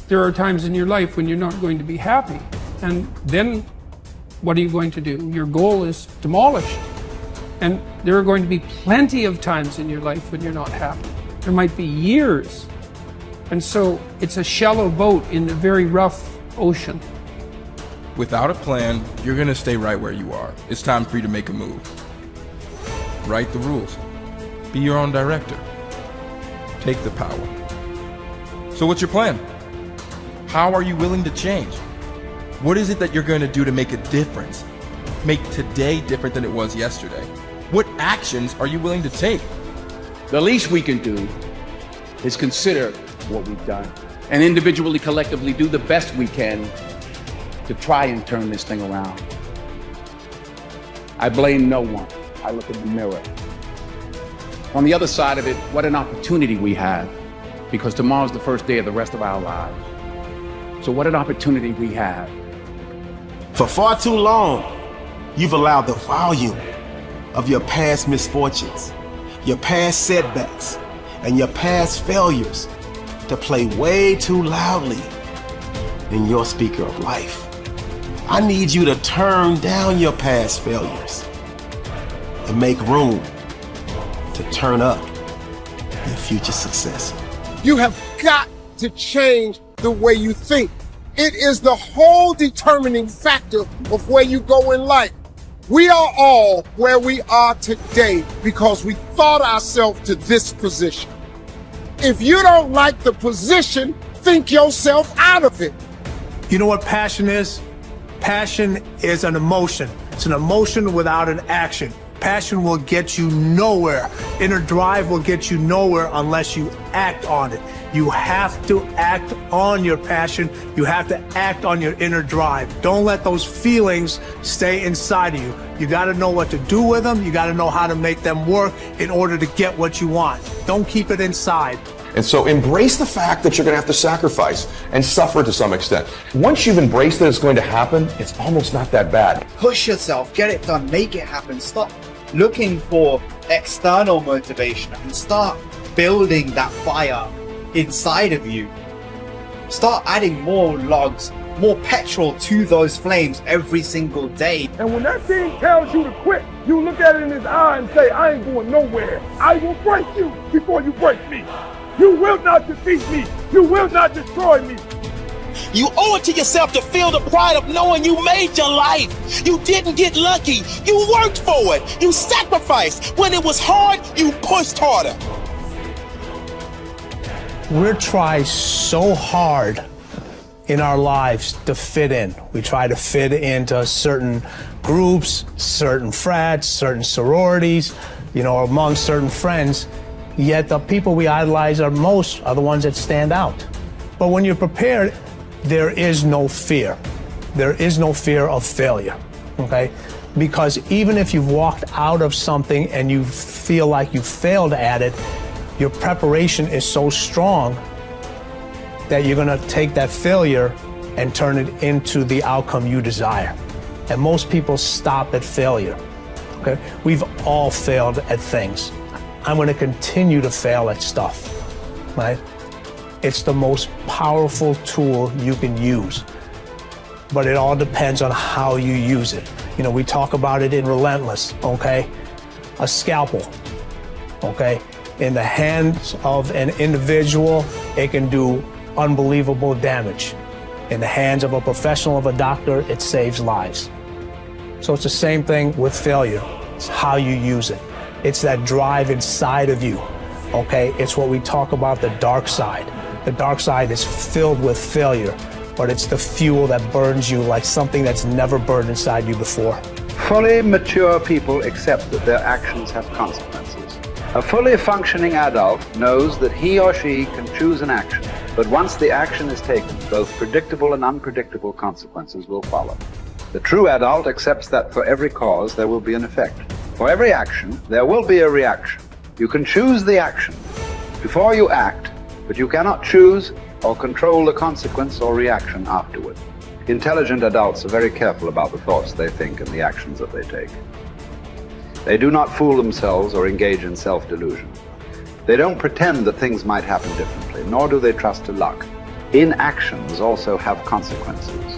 there are times in your life when you're not going to be happy. And then what are you going to do? Your goal is demolished. And there are going to be plenty of times in your life when you're not happy. There might be years. And so it's a shallow boat in a very rough ocean. Without a plan, you're gonna stay right where you are. It's time for you to make a move. Write the rules. Be your own director. Take the power. So what's your plan? How are you willing to change? What is it that you're going to do to make a difference? Make today different than it was yesterday? What actions are you willing to take? The least we can do is consider what we've done and individually, collectively do the best we can to try and turn this thing around. I blame no one. I look in the mirror. On the other side of it, what an opportunity we have, because tomorrow's the first day of the rest of our lives. So what an opportunity we have. For far too long, you've allowed the volume of your past misfortunes, your past setbacks, and your past failures to play way too loudly in your speaker of life. I need you to turn down your past failures and make room to turn up your future success. You have got to change the way you think. It is the whole determining factor of where you go in life. We are all where we are today because we thought ourselves to this position. If you don't like the position, think yourself out of it. You know what passion is? Passion is an emotion. It's an emotion without an action. Passion will get you nowhere. Inner drive will get you nowhere unless you act on it. You have to act on your passion. You have to act on your inner drive. Don't let those feelings stay inside of you. You got to know what to do with them. You got to know how to make them work in order to get what you want. Don't keep it inside. And so embrace the fact that you're going to have to sacrifice and suffer to some extent. Once you've embraced that it's going to happen, it's almost not that bad. Push yourself, get it done, make it happen. Stop looking for external motivation and start building that fire inside of you. Start adding more logs, more petrol to those flames every single day. And when that thing tells you to quit, you look at it in his eye and say, I ain't going nowhere. I will break you before you break me. You will not defeat me. You will not destroy me. You owe it to yourself to feel the pride of knowing you made your life. You didn't get lucky. You worked for it. You sacrificed. When it was hard, you pushed harder. We're trying so hard in our lives to fit in. We try to fit into certain groups, certain frats, certain sororities, among certain friends. Yet the people we idolize are the ones that stand out. But when you're prepared, there is no fear. There is no fear of failure, okay? Because even if you've walked out of something and you feel like you failed at it, your preparation is so strong that you're gonna take that failure and turn it into the outcome you desire. And most people stop at failure, okay? We've all failed at things. I'm going to continue to fail at stuff, right? It's the most powerful tool you can use, but it all depends on how you use it. We talk about it in Relentless, okay? A scalpel, okay? In the hands of an individual, it can do unbelievable damage. In the hands of a professional, of a doctor, it saves lives. So it's the same thing with failure. It's how you use it. It's that drive inside of you, okay? It's what we talk about, the dark side. The dark side is filled with failure, but it's the fuel that burns you like something that's never burned inside you before. Fully mature people accept that their actions have consequences. A fully functioning adult knows that he or she can choose an action, but once the action is taken, both predictable and unpredictable consequences will follow. The true adult accepts that for every cause there will be an effect. For every action, there will be a reaction. You can choose the action before you act, but you cannot choose or control the consequence or reaction afterward. Intelligent adults are very careful about the thoughts they think and the actions that they take. They do not fool themselves or engage in self-delusion. They don't pretend that things might happen differently, nor do they trust to luck. inactions also have consequences.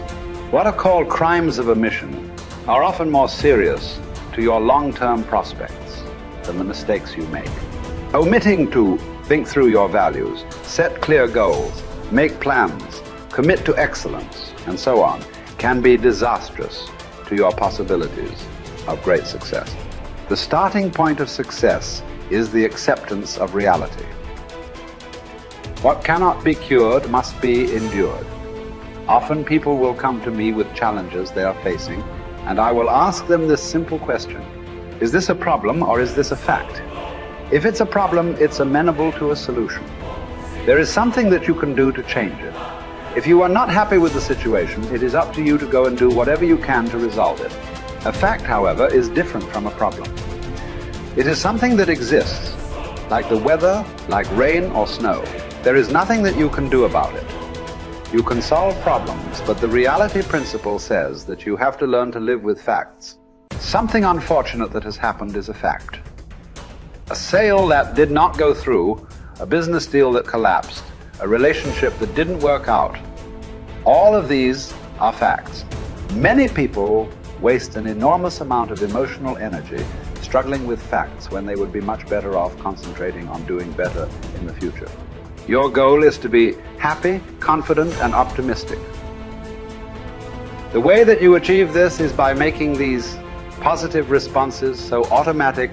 What are called crimes of omission are often more serious to your long-term prospects than the mistakes you make. Omitting to think through your values, set clear goals, make plans, commit to excellence, and so on, can be disastrous to your possibilities of great success. The starting point of success is the acceptance of reality. What cannot be cured must be endured. Often people will come to me with challenges they are facing, and I will ask them this simple question: is this a problem or is this a fact? If it's a problem, it's amenable to a solution. There is something that you can do to change it. If you are not happy with the situation, it is up to you to go and do whatever you can to resolve it. A fact, however, is different from a problem. It is something that exists, like the weather, like rain or snow. There is nothing that you can do about it. You can solve problems, but the reality principle says that you have to learn to live with facts. Something unfortunate that has happened is a fact. A sale that did not go through, a business deal that collapsed, a relationship that didn't work out. All of these are facts. Many people waste an enormous amount of emotional energy struggling with facts when they would be much better off concentrating on doing better in the future. Your goal is to be happy, confident, and optimistic. The way that you achieve this is by making these positive responses so automatic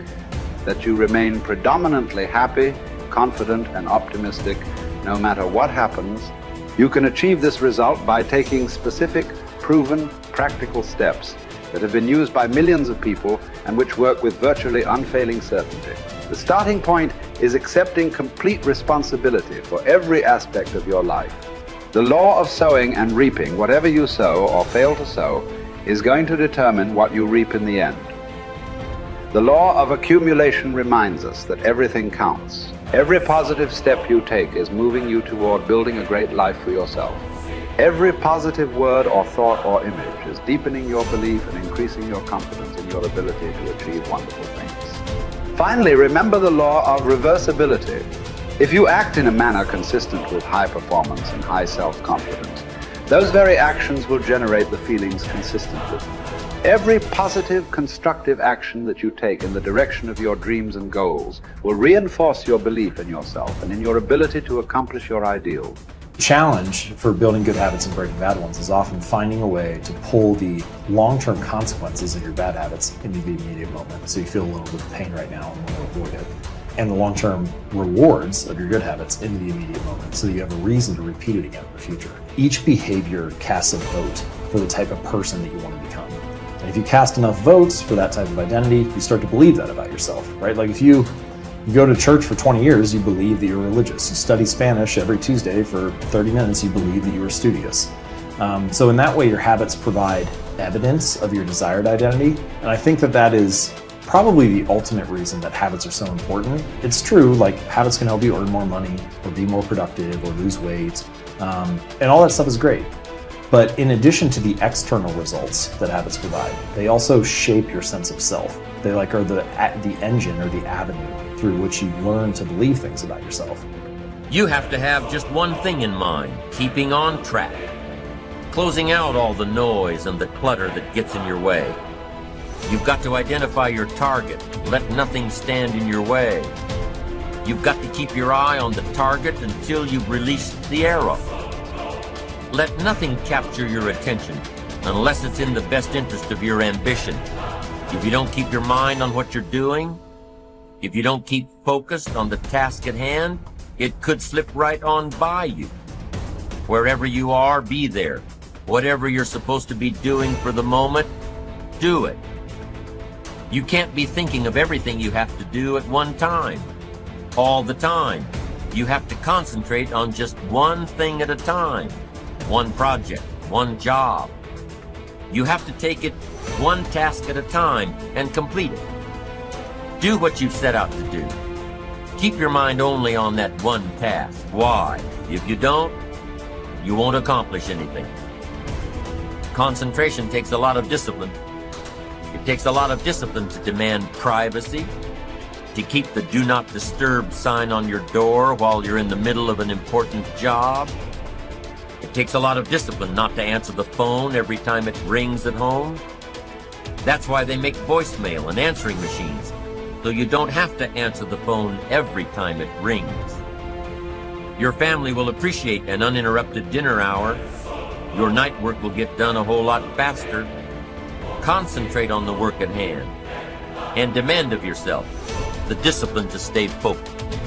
that you remain predominantly happy, confident, and optimistic no matter what happens. You can achieve this result by taking specific, proven, practical steps that have been used by millions of people and which work with virtually unfailing certainty. The starting point is accepting complete responsibility for every aspect of your life. The law of sowing and reaping, whatever you sow or fail to sow, is going to determine what you reap in the end. The law of accumulation reminds us that everything counts. Every positive step you take is moving you toward building a great life for yourself. Every positive word or thought or image is deepening your belief and increasing your confidence in your ability to achieve wonderful things. Finally, remember the law of reversibility. If you act in a manner consistent with high performance and high self-confidence, those very actions will generate the feelings consistent with them. Every positive, constructive action that you take in the direction of your dreams and goals will reinforce your belief in yourself and in your ability to accomplish your ideals. The challenge for building good habits and breaking bad ones is often finding a way to pull the long-term consequences of your bad habits into the immediate moment. So you feel a little bit of pain right now and want to avoid it. And the long-term rewards of your good habits into the immediate moment so you have a reason to repeat it again in the future. Each behavior casts a vote for the type of person that you want to become. And if you cast enough votes for that type of identity, you start to believe that about yourself, right? Like if you go to church for 20 years, you believe that you're religious. You study Spanish every Tuesday for 30 minutes, you believe that you are studious. So in that way, your habits provide evidence of your desired identity. And I think that that is probably the ultimate reason that habits are so important. It's true, like habits can help you earn more money or be more productive or lose weight. And all that stuff is great. But in addition to the external results that habits provide, they also shape your sense of self. They are the engine or the avenue through which you learn to believe things about yourself. You have to have just one thing in mind: keeping on track, closing out all the noise and the clutter that gets in your way. You've got to identify your target. Let nothing stand in your way. You've got to keep your eye on the target until you've released the arrow. Let nothing capture your attention unless it's in the best interest of your ambition. If you don't keep your mind on what you're doing, if you don't keep focused on the task at hand, it could slip right on by you. Wherever you are, be there. Whatever you're supposed to be doing for the moment, do it. You can't be thinking of everything you have to do at one time, all the time. You have to concentrate on just one thing at a time, one project, one job. You have to take it one task at a time and complete it. Do what you've set out to do. Keep your mind only on that one task. Why? If you don't, you won't accomplish anything. Concentration takes a lot of discipline. It takes a lot of discipline to demand privacy, to keep the do not disturb sign on your door while you're in the middle of an important job. It takes a lot of discipline not to answer the phone every time it rings at home. That's why they make voicemail and answering machines, so you don't have to answer the phone every time it rings. Your family will appreciate an uninterrupted dinner hour. Your night work will get done a whole lot faster. Concentrate on the work at hand and demand of yourself the discipline to stay focused.